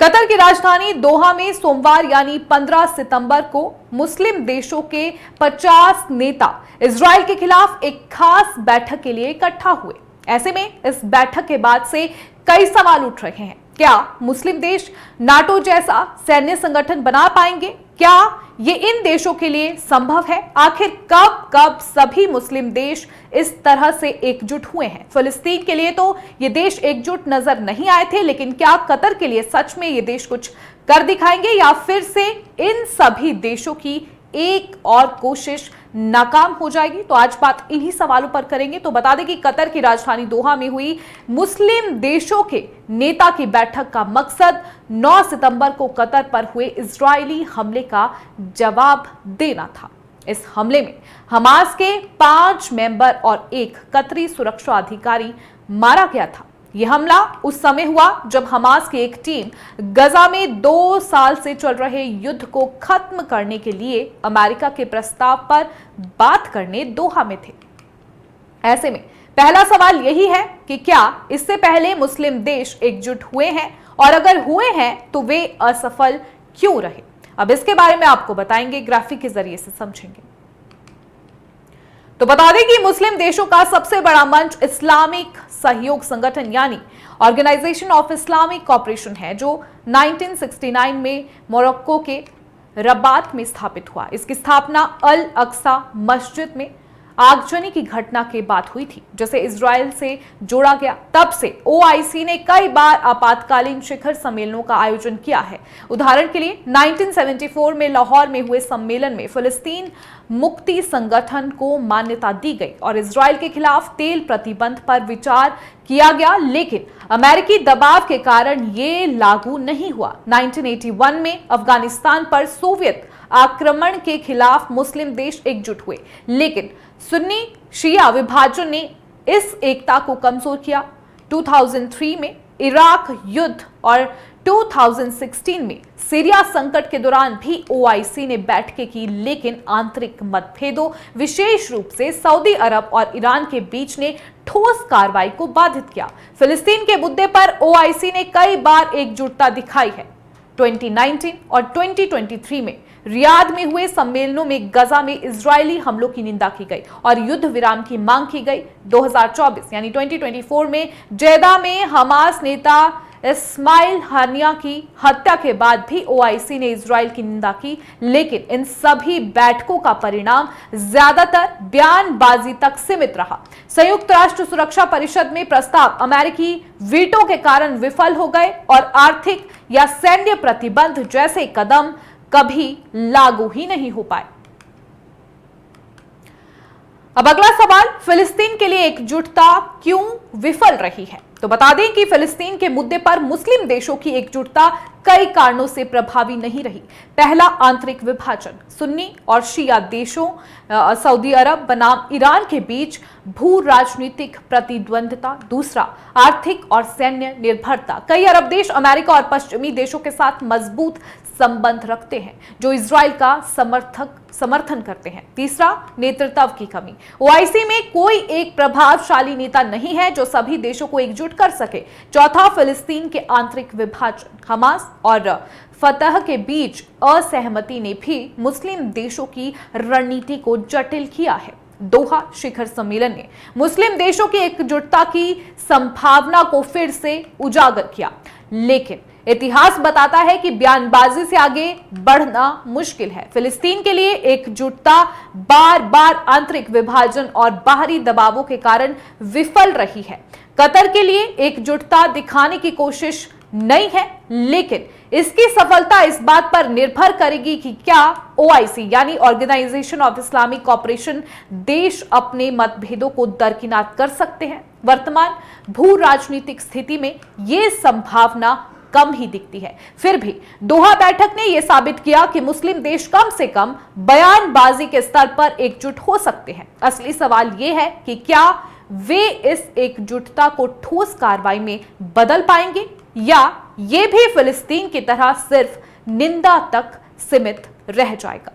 Qatar की राजधानी दोहा में सोमवार यानी 15 सितंबर को मुस्लिम देशों के 50 नेता इजराइल के खिलाफ एक खास बैठक के लिए इकट्ठा हुए। ऐसे में इस बैठक के बाद से कई सवाल उठ रहे हैं। क्या मुस्लिम देश नाटो जैसा सैन्य संगठन बना पाएंगे? क्या ये इन देशों के लिए संभव है? आखिर कब सभी मुस्लिम देश इस तरह से एकजुट हुए हैं? फिलिस्तीन के लिए तो ये देश एकजुट नजर नहीं आए थे, लेकिन क्या कतर के लिए सच में ये देश कुछ कर दिखाएंगे या फिर से इन सभी देशों की एक और कोशिश नाकाम हो जाएगी? तो आज बात इन्हीं सवालों पर करेंगे। तो बता दें कि कतर की राजधानी दोहा में हुई मुस्लिम देशों के नेता की बैठक का मकसद 9 सितंबर को कतर पर हुए इजरायली हमले का जवाब देना था। इस हमले में हमास के 5 मेंबर और एक कतरी सुरक्षा अधिकारी मारा गया था। यह हमला उस समय हुआ जब हमास की एक टीम गजा में 2 साल से चल रहे युद्ध को खत्म करने के लिए अमेरिका के प्रस्ताव पर बात करने दोहा में थे। ऐसे में पहला सवाल यही है कि क्या इससे पहले मुस्लिम देश एकजुट हुए हैं, और अगर हुए हैं तो वे असफल क्यों रहे? अब इसके बारे में आपको बताएंगे, ग्राफिक के जरिए से समझेंगे। तो बता दें कि मुस्लिम देशों का सबसे बड़ा मंच इस्लामिक सहयोग संगठन यानी ऑर्गेनाइजेशन ऑफ इस्लामिक कॉपरेशन है, जो 1969 में मोरक्को के रबात में स्थापित हुआ। इसकी स्थापना अल अक्सा मस्जिद में आगजनी की घटना के बाद हुई थी, जिसे इजराइल से जोड़ा गया। तब से ओआईसी ने कई बार आपातकालीन शिखर सम्मेलनों का आयोजन किया है। उदाहरण के लिए 1974 में लाहौर में हुए सम्मेलन में फिलिस्तीन मुक्ति संगठन को मान्यता दी गई और इजराइल के खिलाफ तेल प्रतिबंध पर विचार किया गया, लेकिन अमेरिकी दबाव के कारण ये लागू नहीं हुआ। 1981 में अफगानिस्तान पर सोवियत आक्रमण के खिलाफ मुस्लिम देश एकजुट हुए, लेकिन सुन्नी शिया विभाजन ने इस एकता को कमजोर किया। 2003 में इराक युद्ध और 2016 में सीरिया संकट के दौरान भी ओआईसी ने बैठकें की, लेकिन आंतरिक मतभेदों, विशेष रूप से सऊदी अरब और ईरान के बीच ने ठोस कार्रवाई को बाधित किया। फिलिस्तीन के मुद्दे पर ओआईसी ने कई बार एकजुटता दिखाई है। 2019 और 2023 में रियाद में हुए सम्मेलनों में गजा में इजरायली हमलों की निंदा की गई और युद्ध विराम की मांग की गई। 2024 यानी 2024 में जेदा में हमास नेता इस्माइल हानिया की हत्या के बाद भी ओआईसी ने इजराइल की निंदा की, लेकिन इन सभी बैठकों का परिणाम ज्यादातर बयानबाजी तक सीमित रहा। संयुक्त राष्ट्र सुरक्षा परिषद में प्रस्ताव अमेरिकी वीटो के कारण विफल हो गए और आर्थिक या सैन्य प्रतिबंध जैसे कदम कभी लागू ही नहीं हो पाए। अब अगला सवाल, फिलिस्तीन के लिए एकजुटता क्यों विफल रही है? तो बता दें कि फिलिस्तीन के मुद्दे पर मुस्लिम देशों की एकजुटता कई कारणों से प्रभावी नहीं रही। पहला, आंतरिक विभाजन, सुन्नी और शिया देशों सऊदी अरब बनाम ईरान के बीच भू राजनीतिक प्रतिद्वंद्विता। दूसरा, आर्थिक और सैन्य निर्भरता। कई अरब देश अमेरिका और पश्चिमी देशों के साथ मजबूत संबंध रखते हैं, जो इजराइल का समर्थन करते हैं। तीसरा, नेतृत्व की कमी। ओआईसी में कोई एक प्रभावशाली नेता नहीं है जो सभी देशों को एकजुट कर सके। चौथा, फिलिस्तीन के आंतरिक विभाजन। हमास और फतह के बीच असहमति ने भी मुस्लिम देशों की रणनीति को जटिल किया है। दोहा शिखर सम्मेलन ने मुस्लिम देशों की एकजुटता की संभावना को फिर से उजागर किया, लेकिन इतिहास बताता है कि बयानबाजी से आगे बढ़ना मुश्किल है। फिलिस्तीन के लिए एकजुटता बार बार आंतरिक विभाजन और बाहरी दबावों के कारण विफल रही है। कतर के लिए एकजुटता दिखाने की कोशिश नहीं है, लेकिन इसकी सफलता इस बात पर निर्भर करेगी कि क्या ओआईसी यानी ऑर्गेनाइजेशन ऑफ इस्लामिक कॉपरेशन देश अपने मतभेदों को दरकिनार कर सकते हैं। वर्तमान भू राजनीतिक स्थिति में यह संभावना कम ही दिखती है। फिर भी दोहा बैठक ने यह साबित किया कि मुस्लिम देश कम से कम बयानबाजी के स्तर पर एकजुट हो सकते हैं। असली सवाल यह है कि क्या वे इस एकजुटता को ठोस कार्रवाई में बदल पाएंगे, या ये भी फिलिस्तीन की तरह सिर्फ निंदा तक सीमित रह जाएगा।